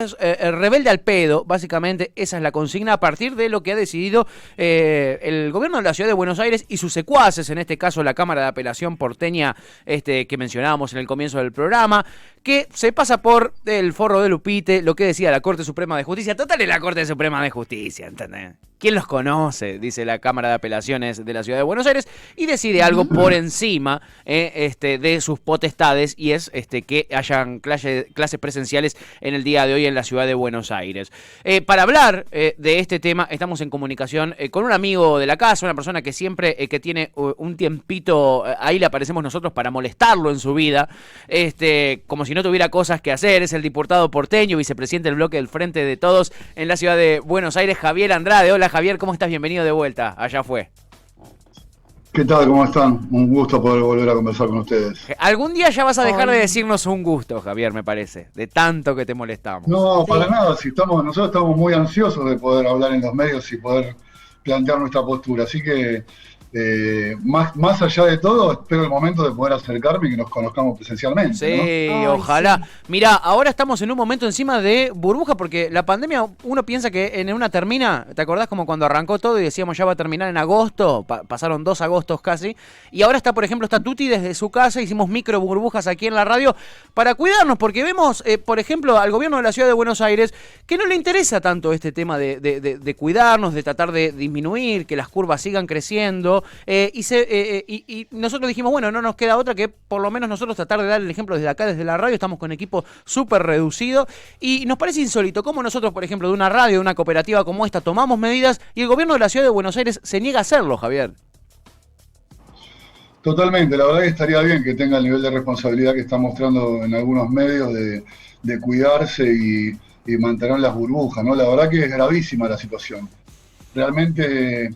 Rebelde al pedo, básicamente esa es la consigna a partir de lo que ha decidido el gobierno de la ciudad de Buenos Aires y sus secuaces, en este caso la Cámara de Apelación porteña que mencionábamos en el comienzo del programa, que se pasa por el forro de Lupite, lo que decía la Corte Suprema de Justicia. Total es la Corte Suprema de Justicia, ¿entendés? ¿Quién los conoce? Dice la Cámara de Apelaciones de la ciudad de Buenos Aires y decide algo por encima de sus potestades, y es que hayan clases presenciales en el día de hoy en la ciudad de Buenos Aires. Para hablar de este tema estamos en comunicación con un amigo de la casa, una persona que siempre que tiene un tiempito, ahí le aparecemos nosotros para molestarlo en su vida, como si no tuviera cosas que hacer. Es el diputado porteño, vicepresidente del bloque del Frente de Todos en la ciudad de Buenos Aires, Javier Andrade. Hola Javier, ¿cómo estás? Bienvenido de vuelta, allá fue. ¿Qué tal? ¿Cómo están? Un gusto poder volver a conversar con ustedes. Algún día ya vas a dejar de decirnos un gusto, Javier, me parece, de tanto que te molestamos. No, para nada. Nosotros estamos muy ansiosos de poder hablar en los medios y poder plantear nuestra postura. Así que, más allá de todo, espero el momento de poder acercarme y que nos conozcamos presencialmente. Sí, ¿no? ojalá. Sí. Mirá, ahora estamos en un momento encima de burbuja, porque la pandemia, uno piensa que en una termina, ¿te acordás como cuando arrancó todo y decíamos ya va a terminar en agosto? Pasaron 2 agostos casi, y ahora está, por ejemplo, está Tuti desde su casa, hicimos micro burbujas aquí en la radio para cuidarnos, porque vemos, por ejemplo, al gobierno de la ciudad de Buenos Aires que no le interesa tanto este tema de cuidarnos, de tratar de disminuir, que las curvas sigan creciendo. Y nosotros dijimos, bueno, no nos queda otra que por lo menos nosotros tratar de dar el ejemplo desde acá, desde la radio. Estamos con equipo súper reducido y nos parece insólito cómo nosotros, por ejemplo, de una radio, de una cooperativa como esta, tomamos medidas y el gobierno de la ciudad de Buenos Aires se niega a hacerlo, Javier. Totalmente. La verdad que estaría bien que tenga el nivel de responsabilidad que está mostrando en algunos medios de cuidarse y mantener las burbujas, ¿no? La verdad que es gravísima la situación. Realmente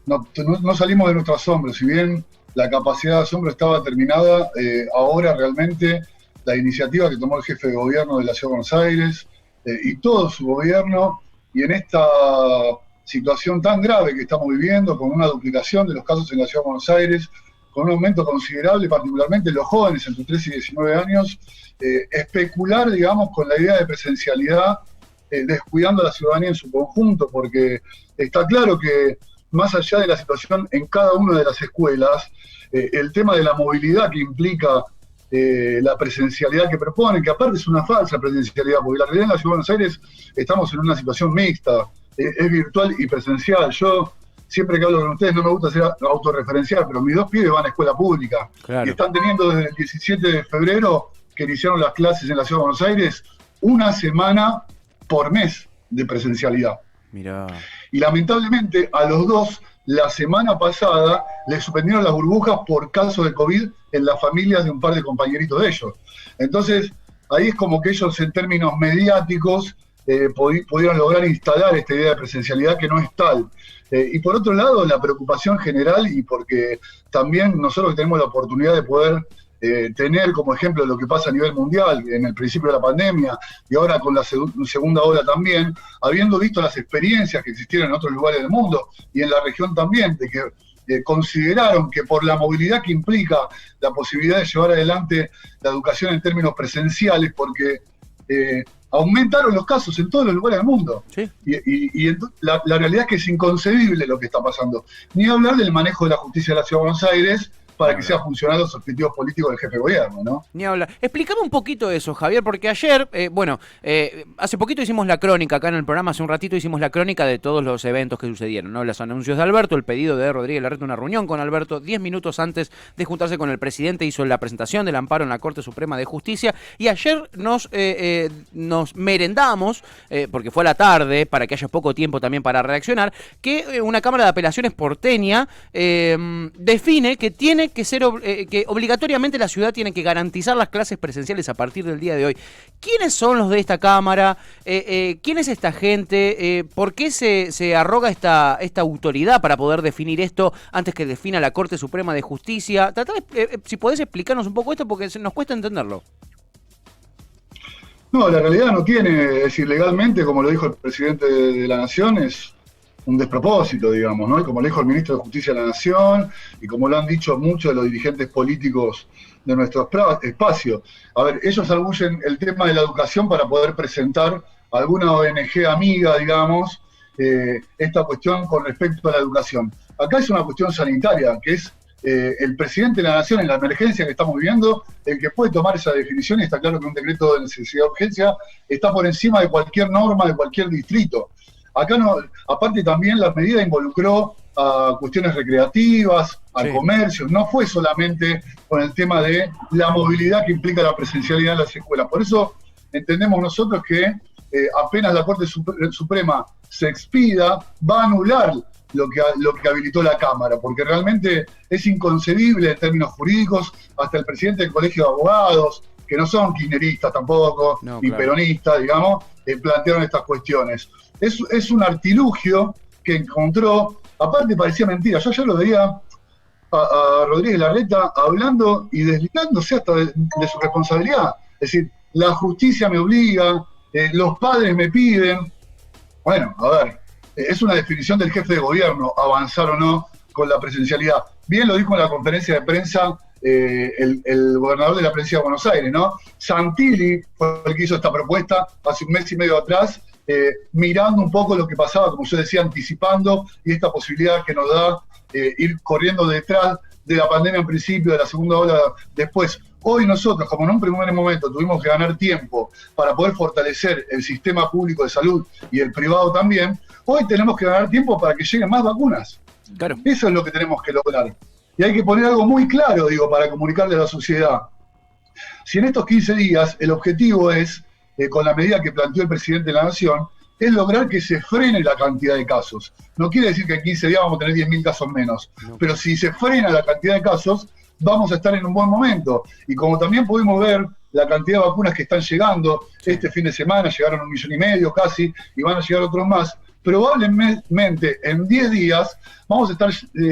no salimos de nuestro asombro. Si bien la capacidad de asombro estaba terminada, ahora realmente la iniciativa que tomó el jefe de gobierno de la Ciudad de Buenos Aires y todo su gobierno, y en esta situación tan grave que estamos viviendo, con una duplicación de los casos en la Ciudad de Buenos Aires, con un aumento considerable, particularmente en los jóvenes entre 13 y 19 años, especular, digamos, con la idea de presencialidad, descuidando a la ciudadanía en su conjunto, porque está claro que más allá de la situación en cada una de las escuelas, el tema de la movilidad que implica la presencialidad que proponen, que aparte es una falsa presencialidad, porque la realidad en la Ciudad de Buenos Aires estamos en una situación mixta, es virtual y presencial. Yo siempre que hablo con ustedes no me gusta ser autorreferencial, pero mis 2 pibes van a escuela pública, claro, y están teniendo desde el 17 de febrero, que iniciaron las clases en la Ciudad de Buenos Aires, una semana por mes de presencialidad. Mirá. Y lamentablemente a los 2, la semana pasada, les suspendieron las burbujas por casos de COVID en las familias de un par de compañeritos de ellos. Entonces, ahí es como que ellos en términos mediáticos pudieron lograr instalar esta idea de presencialidad que no es tal. Y por otro lado, la preocupación general, y porque también nosotros tenemos la oportunidad de poder tener como ejemplo lo que pasa a nivel mundial en el principio de la pandemia y ahora con la segunda ola también, habiendo visto las experiencias que existieron en otros lugares del mundo y en la región también, de que consideraron que por la movilidad que implica la posibilidad de llevar adelante la educación en términos presenciales, porque aumentaron los casos en todos los lugares del mundo. Sí. Y la realidad es que es inconcebible lo que está pasando. Ni hablar del manejo de la justicia de la Ciudad de Buenos Aires para que sea funcional los objetivos políticos del jefe de gobierno, ¿no? Ni hablar. Explícame un poquito eso, Javier, porque ayer, hace poquito hicimos la crónica acá en el programa, hace un ratito hicimos la crónica de todos los eventos que sucedieron, ¿no? Los anuncios de Alberto, el pedido de Rodríguez Larreta, una reunión con Alberto, 10 minutos antes de juntarse con el presidente, hizo la presentación del amparo en la Corte Suprema de Justicia, y ayer nos merendamos, porque fue a la tarde, para que haya poco tiempo también para reaccionar, que una Cámara de Apelaciones porteña define que tiene que ser que obligatoriamente la ciudad tiene que garantizar las clases presenciales a partir del día de hoy. ¿Quiénes son los de esta Cámara? ¿Quién es esta gente? ¿Por qué se arroga esta autoridad para poder definir esto antes que defina la Corte Suprema de Justicia? Si podés explicarnos un poco esto, porque nos cuesta entenderlo. No, la realidad no tiene, es decir, legalmente, como lo dijo el presidente de la Nación, es un despropósito, digamos, ¿no? Y como lo dijo el ministro de Justicia de la Nación, y como lo han dicho muchos de los dirigentes políticos de nuestro espacio. A ver, ellos arguyen el tema de la educación para poder presentar alguna ONG amiga, digamos, esta cuestión con respecto a la educación. Acá es una cuestión sanitaria, que es el presidente de la Nación en la emergencia que estamos viviendo, el que puede tomar esa definición, y está claro que un decreto de necesidad de urgencia está por encima de cualquier norma de cualquier distrito. Acá no, aparte también la medida involucró a cuestiones recreativas, al comercio, no fue solamente con el tema de la movilidad que implica la presencialidad en las escuelas. Por eso entendemos nosotros que apenas la Corte Suprema se expida, va a anular lo que habilitó la Cámara, porque realmente es inconcebible en términos jurídicos. Hasta el presidente del Colegio de Abogados, que no son kirchneristas tampoco, ni peronistas, digamos, plantearon estas cuestiones. Es un artilugio que encontró, aparte parecía mentira. Yo ya lo veía a Rodríguez Larreta hablando y desligándose hasta de su responsabilidad. Es decir, la justicia me obliga, los padres me piden. Bueno, a ver, es una definición del jefe de gobierno, avanzar o no con la presencialidad. Bien lo dijo en la conferencia de prensa el gobernador de la provincia de Buenos Aires, ¿no? Santilli fue el que hizo esta propuesta hace un mes y medio atrás, mirando un poco lo que pasaba, como yo decía, anticipando, y esta posibilidad que nos da ir corriendo detrás de la pandemia en principio, de la segunda ola después. Hoy nosotros, como en un primer momento tuvimos que ganar tiempo para poder fortalecer el sistema público de salud y el privado también, hoy tenemos que ganar tiempo para que lleguen más vacunas. Claro. Eso es lo que tenemos que lograr. Y hay que poner algo muy claro, digo, para comunicarle a la sociedad. Si en estos 15 días el objetivo es, con la medida que planteó el presidente de la Nación, es lograr que se frene la cantidad de casos. No quiere decir que en 15 días vamos a tener 10.000 casos menos, pero si se frena la cantidad de casos, vamos a estar en un buen momento. Y como también pudimos ver la cantidad de vacunas que están llegando, este fin de semana llegaron 1,5 millones casi, y van a llegar otros más, probablemente en 10 días vamos a estar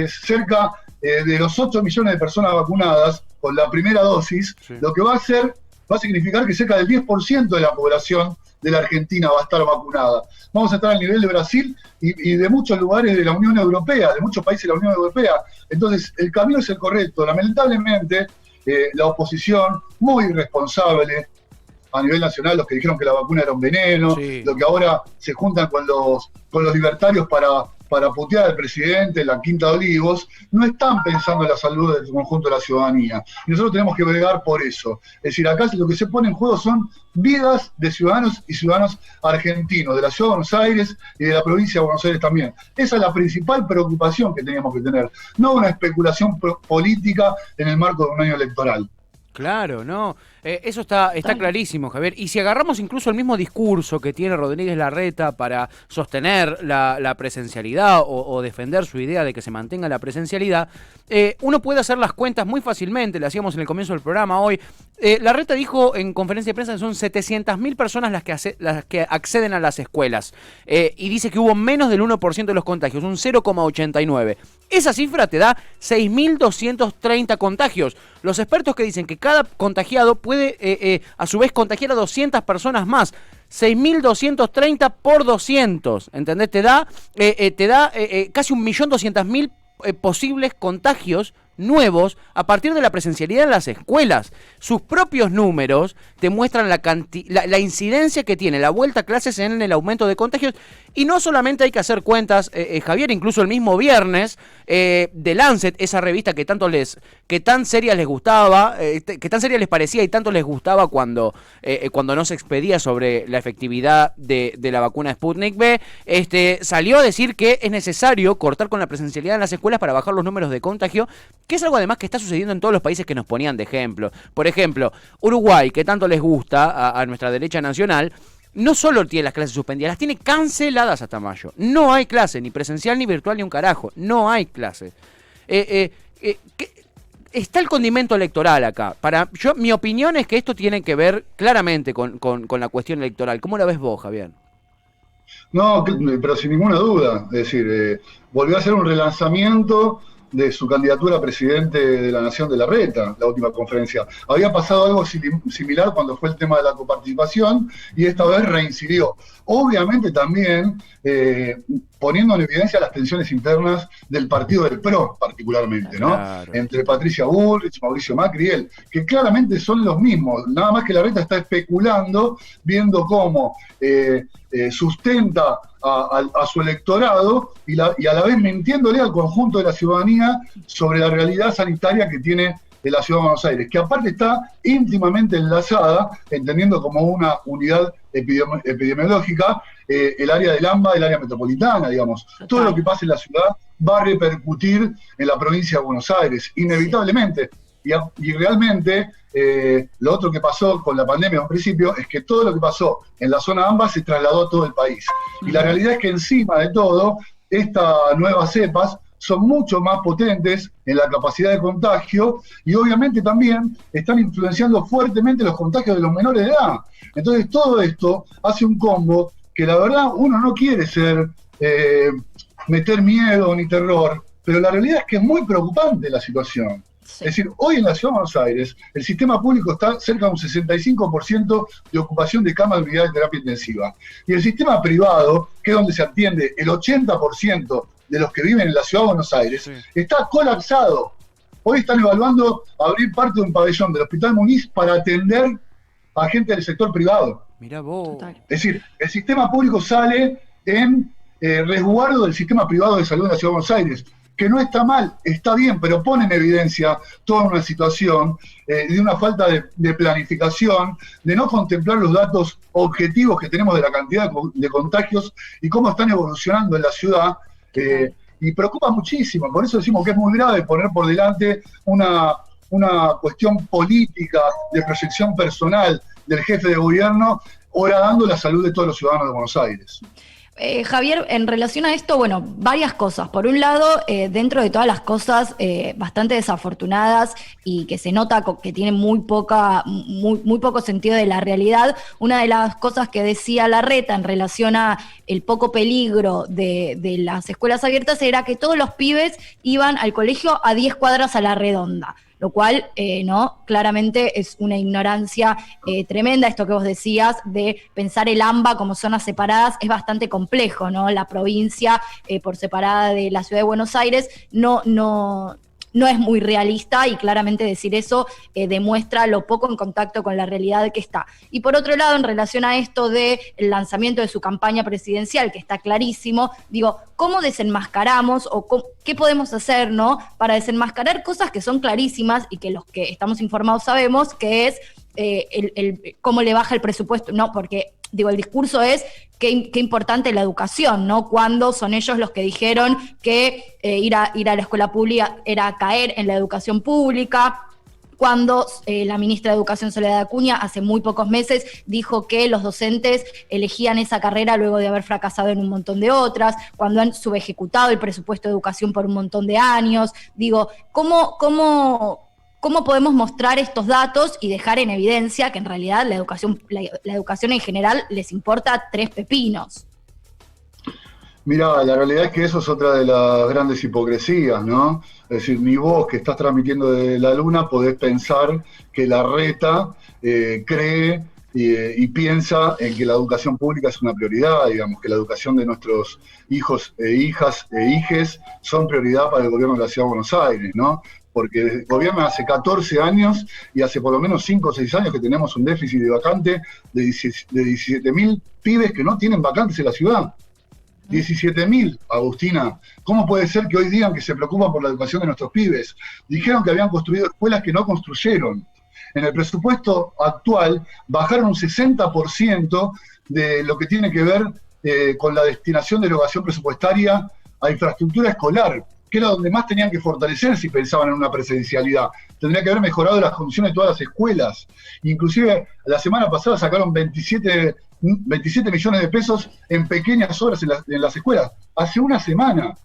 cerca de los 8 millones de personas vacunadas con la primera dosis, lo que va a significar que cerca del 10% de la población de la Argentina va a estar vacunada. Vamos a estar al nivel de Brasil y de muchos lugares de la Unión Europea, de muchos países de la Unión Europea. Entonces, el camino es el correcto. Lamentablemente, la oposición, muy irresponsable a nivel nacional, los que dijeron que la vacuna era un veneno, los que ahora se juntan con los libertarios para putear al presidente en la Quinta de Olivos, no están pensando en la salud del conjunto de la ciudadanía. Y nosotros tenemos que bregar por eso. Es decir, acá lo que se pone en juego son vidas de ciudadanos y ciudadanos argentinos, de la ciudad de Buenos Aires y de la provincia de Buenos Aires también. Esa es la principal preocupación que teníamos que tener, no una especulación política en el marco de un año electoral. Claro, no, eso está clarísimo, Javier. Y si agarramos incluso el mismo discurso que tiene Rodríguez Larreta para sostener la presencialidad o defender su idea de que se mantenga la presencialidad, uno puede hacer las cuentas muy fácilmente, le hacíamos en el comienzo del programa hoy. Larreta dijo en conferencia de prensa que son 700.000 personas las que acceden a las escuelas, y dice que hubo menos del 1% de los contagios, un 0,89%. Esa cifra te da 6.230 contagios. Los expertos que dicen que cada contagiado puede a su vez contagiar a 200 personas más. 6.230 por 200, ¿entendés? Te da casi 1.200.000 posibles contagios nuevos a partir de la presencialidad en las escuelas. Sus propios números te muestran la incidencia que tiene la vuelta a clases en el aumento de contagios. Y no solamente hay que hacer cuentas, Javier, incluso el mismo viernes, The Lancet, esa revista que tan seria les gustaba, que tan seria les parecía y tanto les gustaba cuando no se expedía sobre la efectividad de la vacuna Sputnik V, salió a decir que es necesario cortar con la presencialidad en las escuelas para bajar los números de contagio, que es algo además que está sucediendo en todos los países que nos ponían de ejemplo. Por ejemplo, Uruguay, que tanto les gusta a nuestra derecha nacional, no solo tiene las clases suspendidas, las tiene canceladas hasta mayo. No hay clase, ni presencial, ni virtual, ni un carajo. No hay clase. Está el condimento electoral acá. Mi opinión es que esto tiene que ver claramente con la cuestión electoral. ¿Cómo la ves vos, Javier? No, pero sin ninguna duda. Es decir, volvió a ser un relanzamiento de su candidatura a presidente de la Nación de Larreta, la última conferencia. Había pasado algo similar cuando fue el tema de la coparticipación y esta vez reincidió. Obviamente también poniendo en evidencia las tensiones internas del partido del PRO, particularmente, ¿no? Claro. Entre Patricia Bullrich, Mauricio Macri y él, que claramente son los mismos, nada más que Larreta está especulando, viendo cómo sustenta a su electorado y a la vez mintiéndole al conjunto de la ciudadanía sobre la realidad sanitaria que tiene la Ciudad de Buenos Aires, que aparte está íntimamente enlazada, entendiendo como una unidad epidemiológica, el área del AMBA, el área metropolitana, digamos. Total. Todo lo que pasa en la ciudad va a repercutir en la provincia de Buenos Aires, inevitablemente. Y realmente, lo otro que pasó con la pandemia en principio es que todo lo que pasó en la zona AMBA se trasladó a todo el país. Y la realidad es que encima de todo, estas nuevas cepas son mucho más potentes en la capacidad de contagio y obviamente también están influenciando fuertemente los contagios de los menores de edad. Entonces todo esto hace un combo que la verdad uno no quiere meter miedo ni terror, pero la realidad es que es muy preocupante la situación. Sí. Es decir, hoy en la Ciudad de Buenos Aires el sistema público está cerca de un 65% de ocupación de camas de unidad de terapia intensiva. Y el sistema privado, que es donde se atiende el 80% de los que viven en la Ciudad de Buenos Aires, Sí. está colapsado. Hoy están evaluando abrir parte de un pabellón del Hospital Muniz para atender a gente del sector privado. Mirá vos. Total. Es decir, el sistema público sale en resguardo del sistema privado de salud de la Ciudad de Buenos Aires, que no está mal, está bien, pero pone en evidencia toda una situación de una falta de planificación, de no contemplar los datos objetivos que tenemos de la cantidad de contagios y cómo están evolucionando en la ciudad. Y preocupa muchísimo, por eso decimos que es muy grave poner por delante una cuestión política de proyección personal del jefe de gobierno, horadando la salud de todos los ciudadanos de Buenos Aires. Javier, en relación a esto, bueno, varias cosas. Por un lado, dentro de todas las cosas bastante desafortunadas y que se nota que tienen muy poco sentido de la realidad, una de las cosas que decía Larreta en relación a el poco peligro de las escuelas abiertas era que todos los pibes iban al colegio a 10 cuadras a la redonda. Lo cual, no, claramente es una ignorancia tremenda. Esto que vos decías de pensar el AMBA como zonas separadas es bastante complejo, ¿no? La provincia por separada de la ciudad de Buenos Aires no es muy realista y claramente decir eso demuestra lo poco en contacto con la realidad que está. Y por otro lado, en relación a esto del lanzamiento de su campaña presidencial, que está clarísimo, digo, ¿cómo desenmascaramos o qué podemos hacer, ¿no? Para desenmascarar cosas que son clarísimas y que los que estamos informados sabemos, que es cómo le baja el presupuesto, ¿no? Porque digo, el discurso es qué importante la educación, ¿no? Cuando son ellos los que dijeron que ir a la escuela pública era caer en la educación pública, cuando la ministra de Educación, Soledad Acuña, hace muy pocos meses dijo que los docentes elegían esa carrera luego de haber fracasado en un montón de otras, cuando han subejecutado el presupuesto de educación por un montón de años. Digo, ¿cómo podemos mostrar estos datos y dejar en evidencia que en realidad la educación en general les importa tres pepinos? Mirá, la realidad es que eso es otra de las grandes hipocresías, ¿no? Es decir, ni vos que estás transmitiendo de la luna podés pensar que Larreta cree y piensa en que la educación pública es una prioridad, digamos, que la educación de nuestros hijos e hijas e hijes son prioridad para el gobierno de la Ciudad de Buenos Aires, ¿no? Porque gobierna hace 14 años y hace por lo menos 5 o 6 años que tenemos un déficit de vacante de 17.000 pibes que no tienen vacantes en la ciudad. 17.000, Agustina. ¿Cómo puede ser que hoy digan que se preocupan por la educación de nuestros pibes? Dijeron que habían construido escuelas que no construyeron. En el presupuesto actual bajaron un 60% de lo que tiene que ver con la destinación de erogación presupuestaria a infraestructura escolar, que era donde más tenían que fortalecer si pensaban en una presencialidad. Tendría que haber mejorado las condiciones de todas las escuelas. Inclusive, la semana pasada sacaron 27 millones de pesos en pequeñas obras en las escuelas. Hace una semana.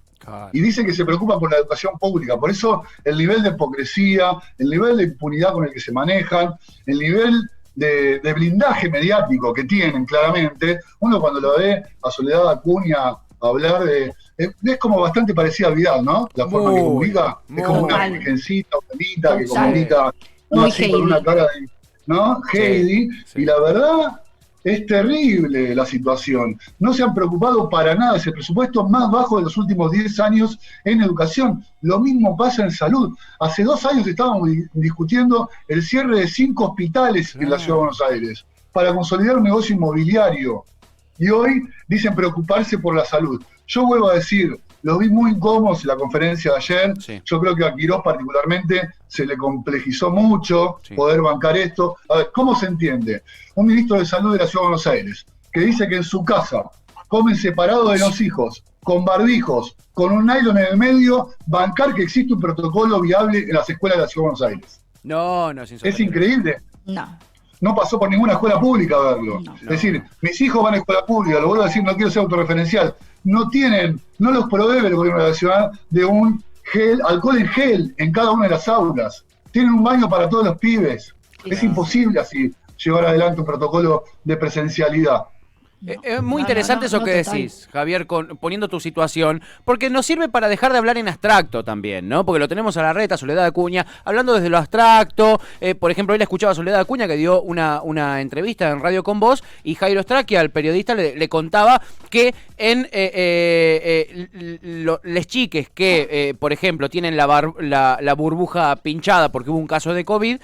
Y dicen que se preocupan por la educación pública. Por eso el nivel de hipocresía, el nivel de impunidad con el que se manejan, el nivel de blindaje mediático que tienen claramente, uno cuando lo ve a Soledad Acuña hablar de... Es como bastante parecida a Vidal, ¿no? La forma que comunica, es como una virgencita, bonita, que comunica, no así con una cara de... ¿no? Heidi, y la verdad es terrible la situación. No se han preocupado para nada, es el presupuesto más bajo de los últimos 10 años en educación. Lo mismo pasa en salud. Hace 2 años estábamos discutiendo el cierre de 5 hospitales en la Ciudad de Buenos Aires para consolidar un negocio inmobiliario. Y hoy dicen preocuparse por la salud. Yo vuelvo a decir, los vi muy incómodos en la conferencia de ayer. Sí. Yo creo que a Quirós particularmente se le complejizó mucho poder bancar esto. A ver, ¿cómo se entiende? Un ministro de Salud de la Ciudad de Buenos Aires que dice que en su casa comen separados de los hijos, con barbijos, con un nylon en el medio, bancar que existe un protocolo viable en las escuelas de la Ciudad de Buenos Aires. No, es increíble. No pasó por ninguna escuela pública a verlo. Es decir, mis hijos van a escuela pública, lo vuelvo a decir, no quiero ser autorreferencial. No los provee el gobierno de la ciudad de un alcohol en gel en cada una de las aulas. Tienen un baño para todos los pibes. Es imposible así llevar adelante un protocolo de presencialidad. Es muy interesante eso que decís, Javier, poniendo tu situación, porque nos sirve para dejar de hablar en abstracto también, ¿no? Porque lo tenemos a la reta, Soledad Acuña, hablando desde lo abstracto. Por ejemplo, hoy la escuchaba a Soledad Acuña, que dio una entrevista en Radio Con Vos, y Jairo Straquia, el periodista, le contaba que en les chiques que, por ejemplo, tienen la burbuja pinchada porque hubo un caso de COVID,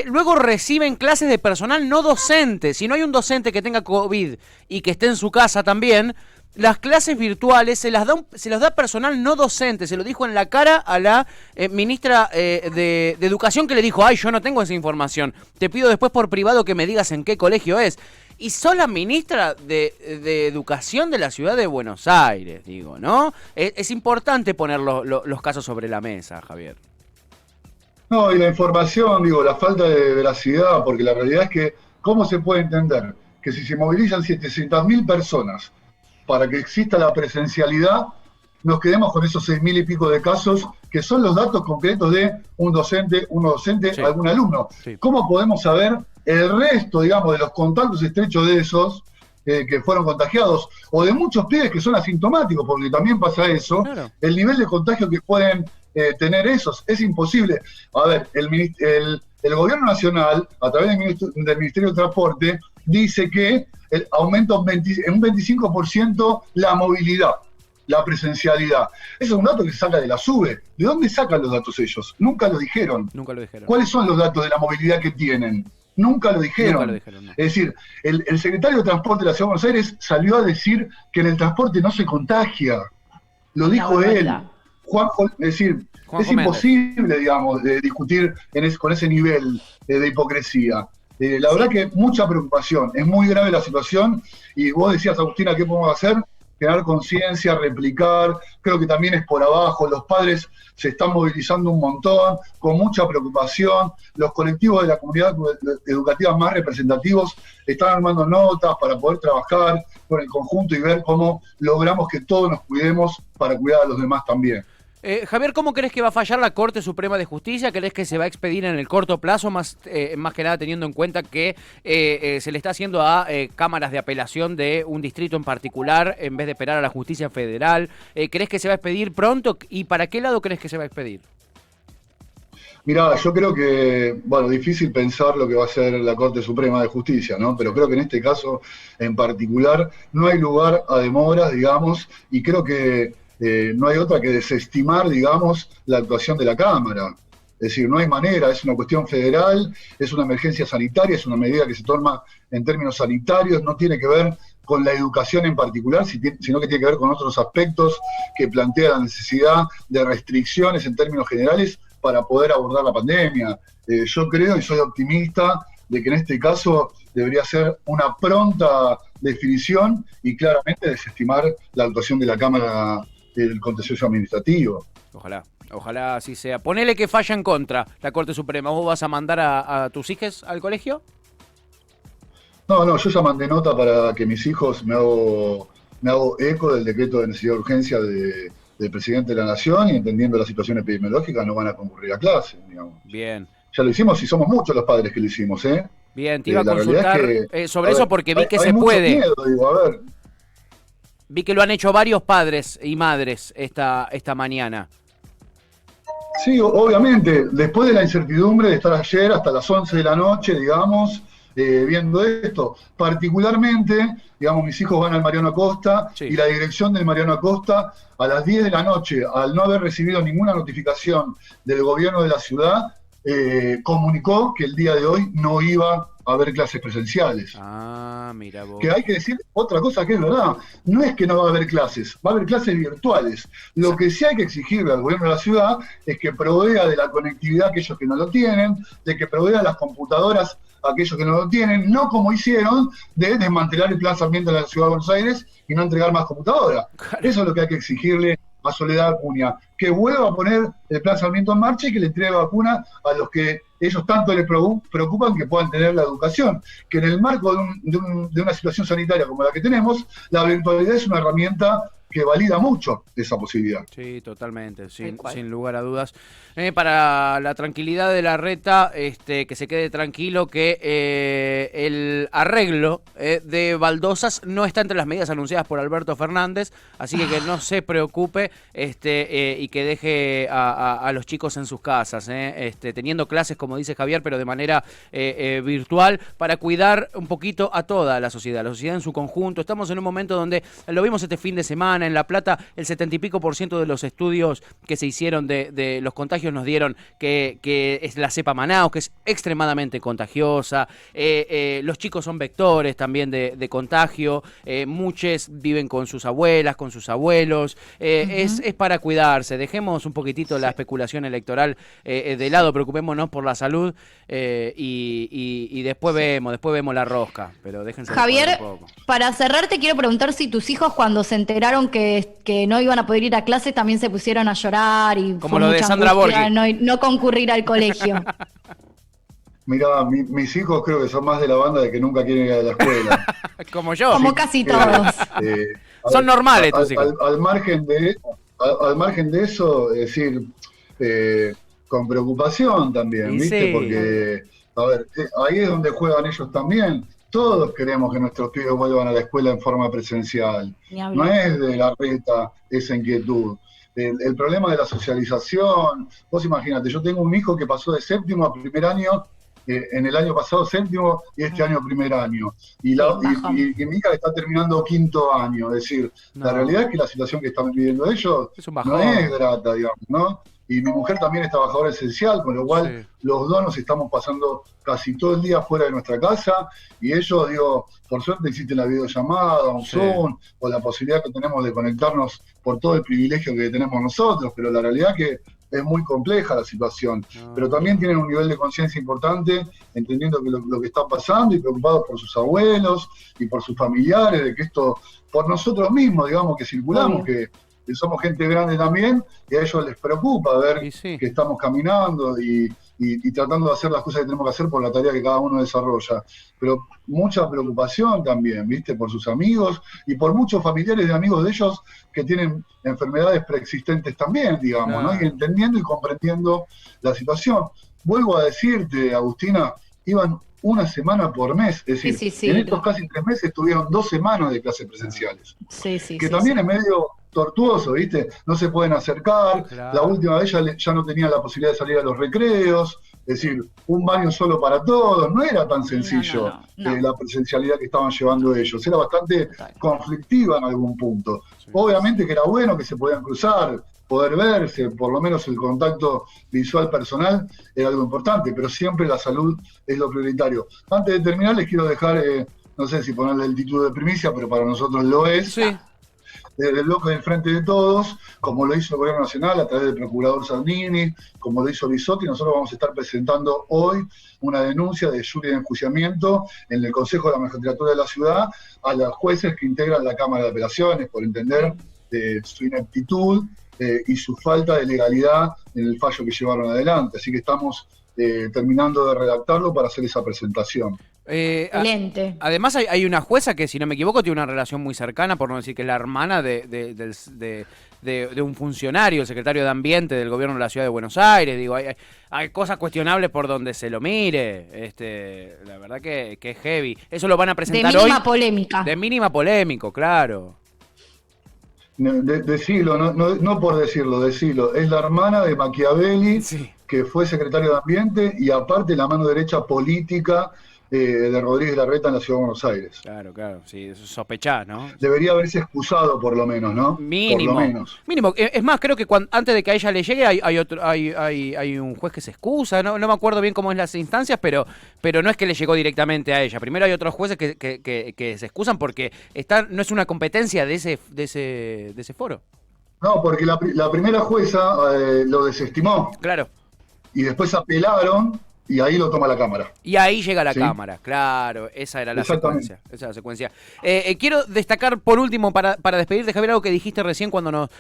luego reciben clases de personal no docente. Si no hay un docente que tenga COVID y que esté en su casa también, las clases virtuales se las da personal no docente. Se lo dijo en la cara a la ministra de Educación, que le dijo: ay, yo no tengo esa información, te pido después por privado que me digas en qué colegio es. Y sos la ministra de Educación de la Ciudad de Buenos Aires, digo, ¿no? Es importante poner los casos sobre la mesa, Javier. No, y la información, digo, la falta de veracidad, porque la realidad es que, ¿cómo se puede entender que si se movilizan 700.000 personas para que exista la presencialidad, nos quedemos con esos 6.000 y pico de casos, que son los datos concretos de un docente, algún alumno? Sí. ¿Cómo podemos saber el resto, digamos, de los contactos estrechos de esos que fueron contagiados, o de muchos pibes que son asintomáticos, porque también pasa eso, claro, el nivel de contagio que pueden tener esos? Es imposible. A ver, el gobierno nacional, a través del Ministerio de Transporte, dice que aumenta en un 25% la movilidad, la presencialidad. Ese es un dato que se saca de la SUBE. ¿De dónde sacan los datos ellos? Nunca lo dijeron. ¿Cuáles son los datos de la movilidad que tienen? Nunca lo dijeron. No. Es decir, el secretario de Transporte de la Ciudad de Buenos Aires salió a decir que en el transporte no se contagia. Lo dijo él. Juanjo, es decir, es imposible, digamos, de discutir con ese nivel de hipocresía. La verdad que mucha preocupación, es muy grave la situación, y vos decías, Agustina, ¿qué podemos hacer? Crear conciencia, replicar. Creo que también es por abajo, los padres se están movilizando un montón, con mucha preocupación. Los colectivos de la comunidad educativa más representativos están armando notas para poder trabajar con el conjunto y ver cómo logramos que todos nos cuidemos para cuidar a los demás también. Javier, ¿cómo crees que va a fallar la Corte Suprema de Justicia? ¿Crees que se va a expedir en el corto plazo, más que nada teniendo en cuenta que se le está haciendo a cámaras de apelación de un distrito en particular en vez de esperar a la justicia federal? ¿Crees que se va a expedir pronto? ¿Y para qué lado crees que se va a expedir? Mirá, yo creo que, bueno, difícil pensar lo que va a hacer la Corte Suprema de Justicia, ¿no? Pero creo que en este caso en particular no hay lugar a demoras, digamos, y creo que no hay otra que desestimar, digamos, la actuación de la Cámara. Es decir, no hay manera, es una cuestión federal, es una emergencia sanitaria, es una medida que se toma en términos sanitarios, no tiene que ver con la educación en particular, sino que tiene que ver con otros aspectos que plantea la necesidad de restricciones en términos generales para poder abordar la pandemia. Yo creo y soy optimista de que en este caso debería ser una pronta definición y claramente desestimar la actuación de la Cámara del Contencioso Administrativo. Ojalá así sea. Ponele que falla en contra la Corte Suprema. ¿Vos vas a mandar a tus hijos al colegio? No, yo ya mandé nota para que mis hijos me hago eco del decreto de necesidad de urgencia del presidente de la Nación, y entendiendo la situación epidemiológica no van a concurrir a clase, digamos. Bien. Ya lo hicimos y somos muchos los padres que lo hicimos, ¿eh? Bien, te iba a consultar sobre eso porque vi que se puede. Miedo, digo, a ver. Vi que lo han hecho varios padres y madres esta mañana. Sí, obviamente, después de la incertidumbre de estar ayer hasta las 11 de la noche, digamos, viendo esto, particularmente, digamos, mis hijos van al Mariano Acosta Sí. y la dirección del Mariano Acosta a las 10 de la noche, al no haber recibido ninguna notificación del gobierno de la ciudad, comunicó que el día de hoy no iba a haber clases presenciales. Ah, mira vos. Que hay que decir otra cosa que es verdad, no es que no va a haber clases, va a haber clases virtuales. Lo que sí hay que exigirle al gobierno de la ciudad es que provea de la conectividad a aquellos que no lo tienen, de que provea las computadoras a aquellos que no lo tienen, no como hicieron de desmantelar el plan Sarmiento de la ciudad de Buenos Aires y no entregar más computadoras. Claro. Eso es lo que hay que exigirle a Soledad Acuña, que vuelva a poner el plan Sarmiento en marcha y que le entregue vacuna a los que ellos tanto les preocupan que puedan tener la educación, que en el marco de una situación sanitaria como la que tenemos, la virtualidad es una herramienta que valida mucho esa posibilidad. Sí, totalmente, sin lugar a dudas. Para la tranquilidad de la reta, que se quede tranquilo que el arreglo de baldosas no está entre las medidas anunciadas por Alberto Fernández, así que no se preocupe y que deje a los chicos en sus casas, teniendo clases, como dice Javier, pero de manera virtual, para cuidar un poquito a toda la sociedad en su conjunto. Estamos en un momento donde, lo vimos este fin de semana, en La Plata, el 70 y pico % de los estudios que se hicieron de los contagios nos dieron que es la cepa Manaus, que es extremadamente contagiosa. Los chicos son vectores también de contagio. Muchos viven con sus abuelas, con sus abuelos. Es para cuidarse. Dejemos un poquitito la especulación electoral de lado, preocupémonos por la salud y después vemos la rosca. Pero déjense Javier, un poco. para cerrar te quiero preguntar si tus hijos cuando se enteraron que no iban a poder ir a clase también se pusieron a llorar y Como fue lo de mucha Sandra angustia Borghi. no concurrir al colegio. Mirá, mis hijos creo que son más de la banda de que nunca quieren ir a la escuela. Como yo. Como casi todos. Son normales tus hijos. Al margen de eso, es decir, con preocupación también, Y ¿viste? sí. Porque, a ver, ahí es donde juegan ellos también. Todos queremos que nuestros pibes vuelvan a la escuela en forma presencial. Ni hablar. No es de la reta esa inquietud. El problema de la socialización, vos imagínate, yo tengo un hijo que pasó de séptimo a primer año, en el año pasado séptimo y este año primer año. Y mi hija está terminando quinto año. Es decir, la realidad es que la situación que están viviendo ellos Es un bajón. no es grata, digamos, ¿no? Y mi mujer también es trabajadora esencial, con lo cual los dos nos estamos pasando casi todo el día fuera de nuestra casa y ellos, digo, por suerte existe la videollamada, un Zoom, o la posibilidad que tenemos de conectarnos por todo el privilegio que tenemos nosotros, pero la realidad es que es muy compleja la situación, pero también tienen un nivel de conciencia importante, entendiendo que lo que está pasando y preocupados por sus abuelos y por sus familiares, de que esto, por nosotros mismos, digamos, que circulamos, que somos gente grande también, y a ellos les preocupa ver que estamos caminando y tratando de hacer las cosas que tenemos que hacer por la tarea que cada uno desarrolla. Pero mucha preocupación también, ¿viste? Por sus amigos y por muchos familiares de amigos de ellos que tienen enfermedades preexistentes también, digamos, ¿no? Y entendiendo y comprendiendo la situación. Vuelvo a decirte, Agustina, iban una semana por mes, es decir, en estos casi 3 meses tuvieron 2 semanas de clases presenciales. Que también es medio tortuoso, ¿viste? No se pueden acercar, la última vez ya no tenían la posibilidad de salir a los recreos, es decir, un baño solo para todos, no era tan sencillo la presencialidad que estaban llevando ellos, era bastante conflictiva en algún punto. Obviamente que era bueno que se podían cruzar, poder verse, por lo menos el contacto visual personal era algo importante, pero siempre la salud es lo prioritario. Antes de terminar les quiero dejar, no sé si ponerle el título de primicia, pero para nosotros lo es. Desde el bloque del Frente de Todos, como lo hizo el Gobierno Nacional a través del Procurador Sandini, como lo hizo Bisotti, nosotros vamos a estar presentando hoy una denuncia de injuria y enjuiciamiento en el Consejo de la Magistratura de la Ciudad a los jueces que integran la Cámara de Apelaciones, por entender su ineptitud y su falta de legalidad en el fallo que llevaron adelante. Así que estamos terminando de redactarlo para hacer esa presentación. Excelente. Además hay una jueza que, si no me equivoco, tiene una relación muy cercana, por no decir que es la hermana de un funcionario, el secretario de Ambiente del gobierno de la Ciudad de Buenos Aires. Digo, hay cosas cuestionables por donde se lo mire. La verdad que es heavy. Eso lo van a presentar hoy. De mínima polémica. De mínima polémico, claro. Decilo, no por decirlo, decilo. Es la hermana de Machiavelli, Sí. que fue secretario de Ambiente y aparte la mano derecha política de Rodríguez Larreta en la Ciudad de Buenos Aires. Claro, claro, sí, eso sospechás, ¿no? Debería haberse excusado por lo menos, ¿no? Por lo Mínimo, menos. mínimo. Es más, creo que antes de que a ella le llegue hay un juez que se excusa, no me acuerdo bien cómo es las instancias, pero no es que le llegó directamente a ella. Primero hay otros jueces que se excusan porque no es una competencia de ese foro. No, porque la primera jueza lo desestimó Claro. y después apelaron y ahí lo toma la Cámara. Y ahí llega la ¿Sí? Cámara, claro, esa era la Exactamente. secuencia. Esa era la secuencia. Quiero destacar por último, para despedirte, Javier, algo que dijiste recién cuando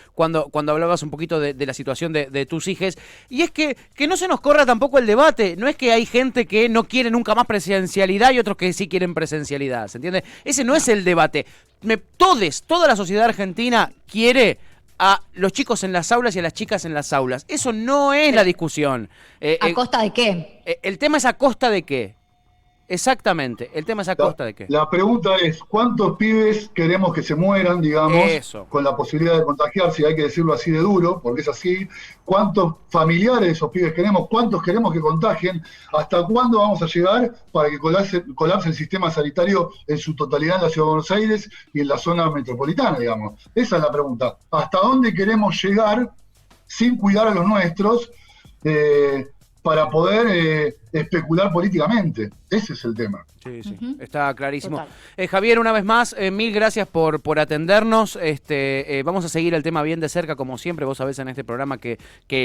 hablabas un poquito de la situación de tus hijes, y es que no se nos corra tampoco el debate. No es que hay gente que no quiere nunca más presencialidad y otros que sí quieren presencialidad, ¿se entiende? Ese no es el debate. Toda la sociedad argentina quiere a los chicos en las aulas y a las chicas en las aulas. Eso no es la discusión. ¿A costa de qué? El tema es a costa de qué. Exactamente, el tema es a costa de qué. La pregunta es, ¿cuántos pibes queremos que se mueran, digamos, Eso. con la posibilidad de contagiarse, hay que decirlo así de duro, porque es así? ¿Cuántos familiares de esos pibes queremos? ¿Cuántos queremos que contagien? ¿Hasta cuándo vamos a llegar para que colapse el sistema sanitario en su totalidad en la Ciudad de Buenos Aires y en la zona metropolitana, digamos? Esa es la pregunta. ¿Hasta dónde queremos llegar sin cuidar a los nuestros? Para poder especular políticamente. Ese es el tema. Sí, sí, Ujú. está clarísimo. Total. Javier, una vez más, mil gracias por atendernos. Vamos a seguir el tema bien de cerca, como siempre, vos sabés en este programa que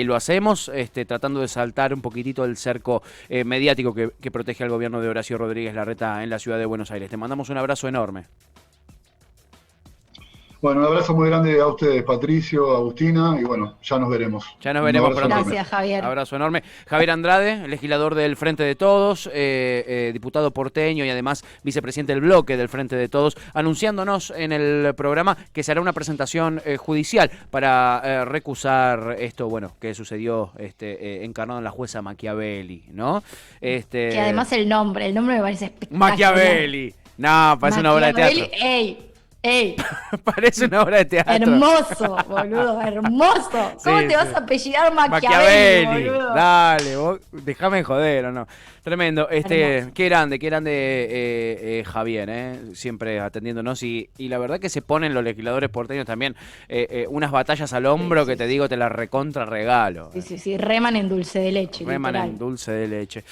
lo hacemos, tratando de saltar un poquitito el cerco mediático que protege al gobierno de Horacio Rodríguez Larreta en la ciudad de Buenos Aires. Te mandamos un abrazo enorme. Bueno, un abrazo muy grande a ustedes, Patricio, Agustina, y bueno, ya nos veremos. Ya nos veremos Un abrazo pronto. enorme. Gracias, Javier. Abrazo enorme. Javier Andrade, legislador del Frente de Todos, diputado porteño y además vicepresidente del bloque del Frente de Todos, anunciándonos en el programa que se hará una presentación judicial para recusar esto, bueno, que sucedió encarnado en la jueza Machiavelli, ¿no? Que además el nombre me parece espectacular. Machiavelli. No, parece una obra de Machiavelli, teatro. ¡Ey! Parece una obra de teatro. Hermoso, boludo, hermoso. ¿Cómo Sí, te vas sí. a apellidar Machiavelli, boludo? Dale, vos, déjame joder o no. Tremendo, Hermoso. qué grande Javier, siempre atendiéndonos y la verdad que se ponen los legisladores porteños también unas batallas al hombro Sí, que sí, te digo, te las recontra regalo. Sí, reman en dulce de leche, Reman literal. en dulce de leche.